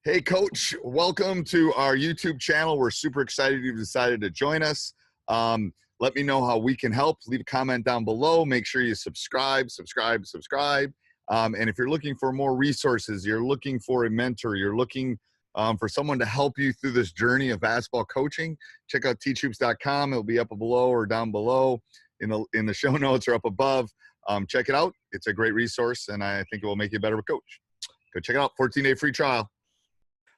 Hey, Coach, welcome to our YouTube channel. We're super excited you've decided to join us. Let me know how we can help. Leave a comment down below. Make sure you subscribe. And if you're looking for more resources, you're looking for a mentor, you're looking for someone to help you through this journey of basketball coaching, check out teachhoops.com. It'll be up below or down below in the show notes or up above. Check it out. It's a great resource, and I think it will make you a better coach. Go check it out. 14-day free trial.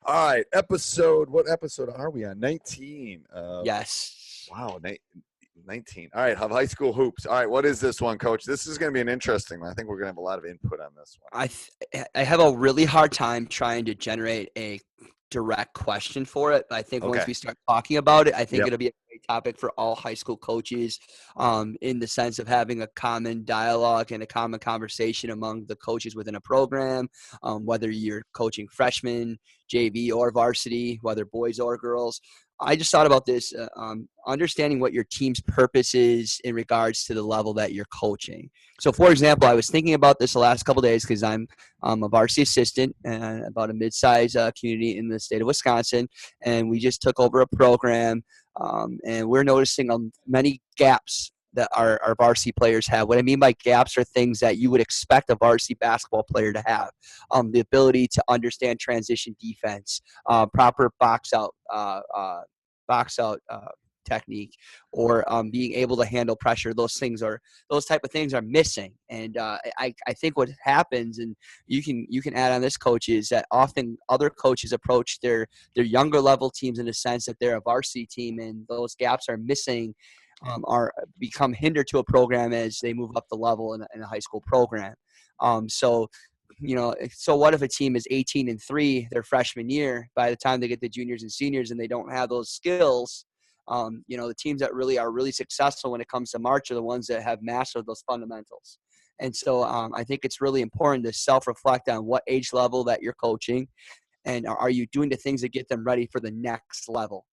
All right, what episode are we on? 19. Yes. Wow, 19. All right, have high school hoops. All right, what is this one, Coach? This is going to be an interesting one. I think we're going to have a lot of input on this one. I have a really hard time trying to generate a direct question for it. I think once we start talking about it, I think it'll be a great topic for all high school coaches, in the sense of having a common dialogue and a common conversation among the coaches within a program, whether you're coaching freshmen, JV, or varsity, whether boys or girls. I just thought about this, understanding what your team's purpose is in regards to the level that you're coaching. So, for example, I was thinking about this the last couple of days because I'm a varsity assistant and about a mid-sized community in the state of Wisconsin, and we just took over a program, and we're noticing many gaps that our varsity players have. What I mean by gaps are things that you would expect a varsity basketball player to have. The ability to understand transition defense, proper box out technique, or being able to handle pressure. Those type of things are missing. And I think what happens, and you can add on this, Coach, is that often other coaches approach their younger level teams in the sense that they're a varsity team, and those gaps are missing. Are become hinder to a program as they move up the level in a high school program. So what if a team is 18-3 their freshman year? By the time they get to juniors and seniors and they don't have those skills, the teams that really are really successful when it comes to March are the ones that have mastered those fundamentals. And so I think it's really important to self-reflect on what age level that you're coaching. And are you doing the things that get them ready for the next level?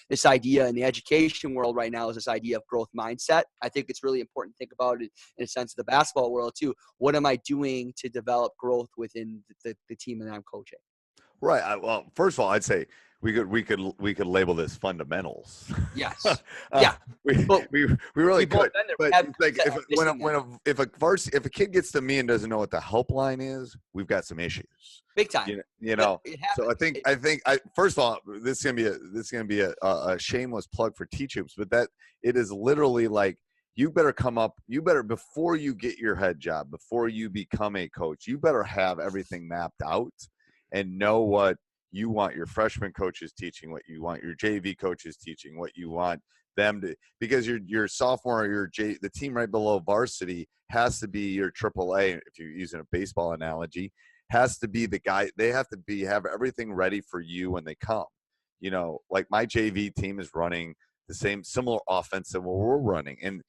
This idea in the education world right now is this idea of growth mindset. I think it's really important to think about it in a sense of the basketball world too. What am I doing to develop growth within the team that I'm coaching? Right. Well, first of all, I'd say we could label this fundamentals. Yes. We really could. But like if a kid gets to me and doesn't know what the helpline is, we've got some issues. Big time. So I think first of all, this is gonna be a shameless plug for Teach Hoops, but that it is literally like you better before you get your head job, before you become a coach, you better have everything mapped out and know what you want your freshman coaches teaching, what you want your JV coaches teaching, what you want them to, because your sophomore or the team right below varsity has to be your AAA, if you're using a baseball analogy, has to be the guy. They have to have everything ready for you when they come. Like my JV team is running the similar offense that we're running. And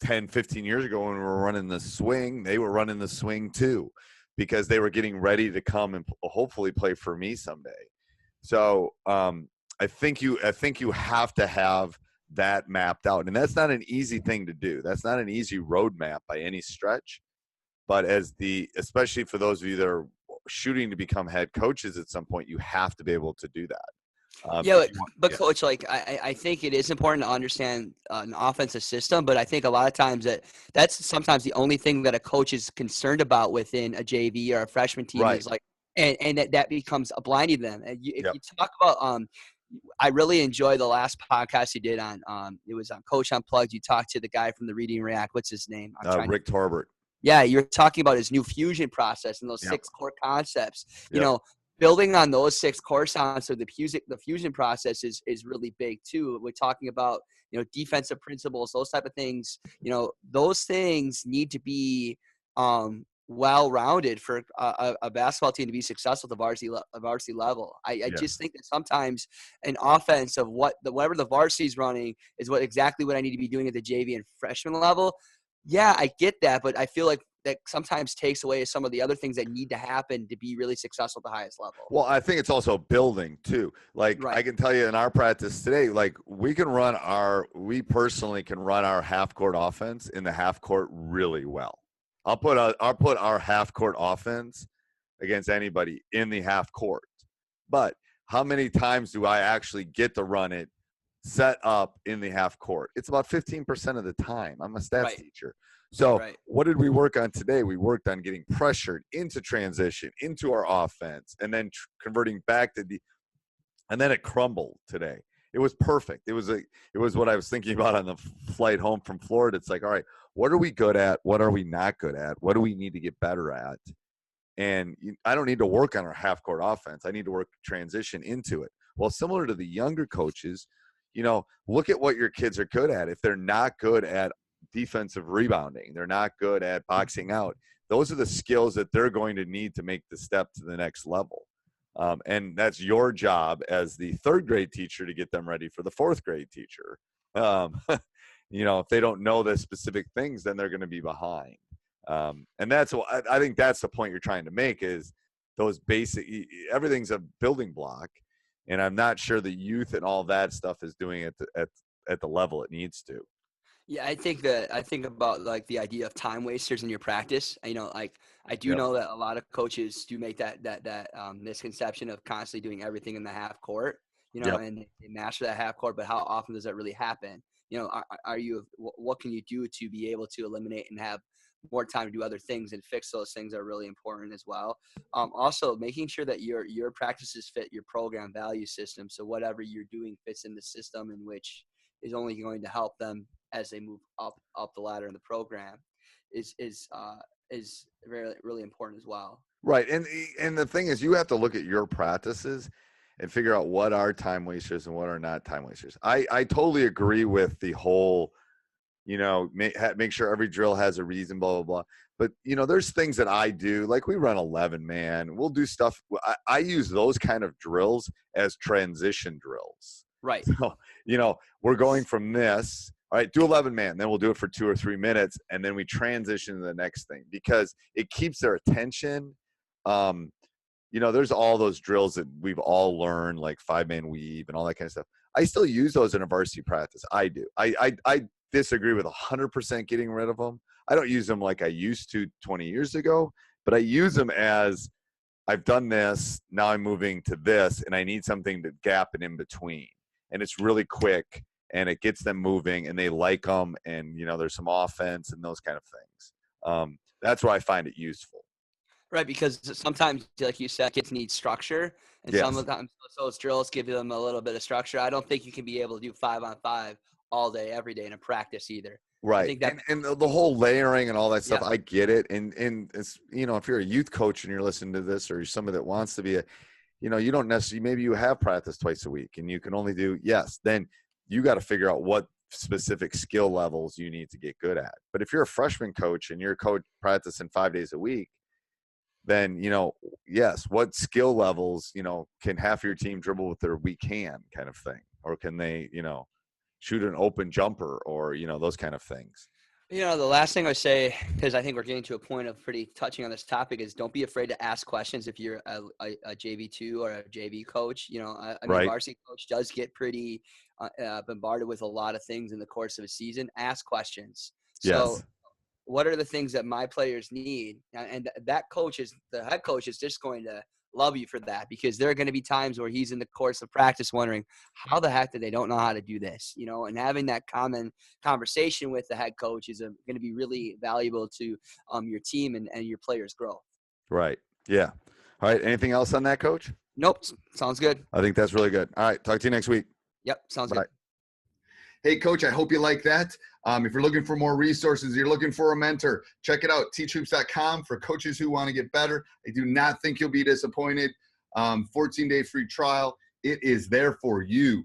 10, 15 years ago when we were running the swing, they were running the swing too, because they were getting ready to come and hopefully play for me someday. So I think you have to have that mapped out, and that's not an easy thing to do. That's not an easy roadmap by any stretch. But especially for those of you that are shooting to become head coaches at some point, you have to be able to do that. Coach, like I think it is important to understand an offensive system, but I think a lot of times that's sometimes the only thing that a coach is concerned about within a JV or a freshman team is like, and that becomes a blinding to them. And if you talk about, I really enjoy the last podcast you did on, it was on Coach Unplugged. You talked to the guy from the Reading React. What's his name? Rick Torbert. Yeah, you're talking about his new fusion process and those 6 core concepts. Building on those 6 core concepts, so the fusion process is really big too. We're talking about defensive principles, those type of things. Those things need to be well-rounded for a basketball team to be successful at the varsity level. I just think that sometimes an offense of whatever the varsity is running is exactly what I need to be doing at the JV and freshman level. Yeah, I get that, but I feel like that sometimes takes away some of the other things that need to happen to be really successful at the highest level. Well, I think it's also building too. Like I can tell you in our practice today, like we personally can run our half court offense in the half court really well. I'll put our half court offense against anybody in the half court. But how many times do I actually get to run it set up in the half court? It's about 15% of the time. I'm a stats teacher. So what did we work on today? We worked on getting pressured into transition, into our offense, and then converting back to and then it crumbled today. It was perfect. It was what I was thinking about on the flight home from Florida. It's like, all right, what are we good at? What are we not good at? What do we need to get better at? And I don't need to work on our half court offense. I need to work transition into it. Well, similar to the younger coaches, look at what your kids are good at. If they're not good at defensive rebounding, they're not good at boxing out, those are the skills that they're going to need to make the step to the next level. And that's your job as the third grade teacher to get them ready for the fourth grade teacher. If they don't know the specific things, then they're going to be behind. And that's what I think that's the point you're trying to make, is those basic, everything's a building block. And I'm not sure the youth and all that stuff is doing it at the level it needs to. Yeah, I think about like the idea of time wasters in your practice. I know that a lot of coaches do make that misconception of constantly doing everything in the half court, and they master that half court. But how often does that really happen? What can you do to be able to eliminate and have more time to do other things and fix those things are really important as well. Also, making sure that your practices fit your program value system. So whatever you're doing fits in the system in which is only going to help them as they move up the ladder in the program is really, really important as well. Right. And the thing is, you have to look at your practices and figure out what are time wasters and what are not time wasters. I totally agree with the whole, make sure every drill has a reason, blah, blah, blah. But, there's things that I do, like we run 11 man. We'll do stuff. I use those kind of drills as transition drills. Right. So, we're going from this. All right, do 11 man, then we'll do it for 2 or 3 minutes, and then we transition to the next thing because it keeps their attention. There's all those drills that we've all learned, like 5-man weave and all that kind of stuff. I still use those in a varsity practice. I do. I disagree with 100% getting rid of them. I don't use them like I used to 20 years ago, but I use them as I've done this, now I'm moving to this, and I need something to gap it in between. And it's really quick. And it gets them moving, and they like them, and there's some offense and those kind of things. That's where I find it useful. Right, because sometimes, like you said, kids need structure, and sometimes those drills give them a little bit of structure. I don't think you can be able to do 5-on-5 all day, every day in a practice either. Right, I think that, and the whole layering and all that stuff, I get it. And it's if you're a youth coach and you're listening to this, or you're somebody that wants to be you don't necessarily, maybe you have practice twice a week, and you can only do then you got to figure out what specific skill levels you need to get good at. But if you're a freshman coach and you're practicing 5 days a week, then, what skill levels, can half your team dribble with their weak hand kind of thing? Or can they, shoot an open jumper or, those kind of things? The last thing I say, because I think we're getting to a point of pretty touching on this topic, is don't be afraid to ask questions if you're a JV2 or a JV coach. Varsity coach does get pretty bombarded with a lot of things in the course of a season. Ask questions. So what are the things that my players need? And the head coach is just going to love you for that, because there are going to be times where he's in the course of practice wondering how the heck did they don't know how to do this, and having that common conversation with the head coach is going to be really valuable to your team and your players' growth. Right. Yeah. All right. Anything else on that, Coach? Nope. Sounds good. I think that's really good. All right. Talk to you next week. Yep. Sounds good. Hey, Coach, I hope you like that. If you're looking for more resources, you're looking for a mentor, check it out, teachhoops.com for coaches who want to get better. I do not think you'll be disappointed. 14-day free trial. It is there for you.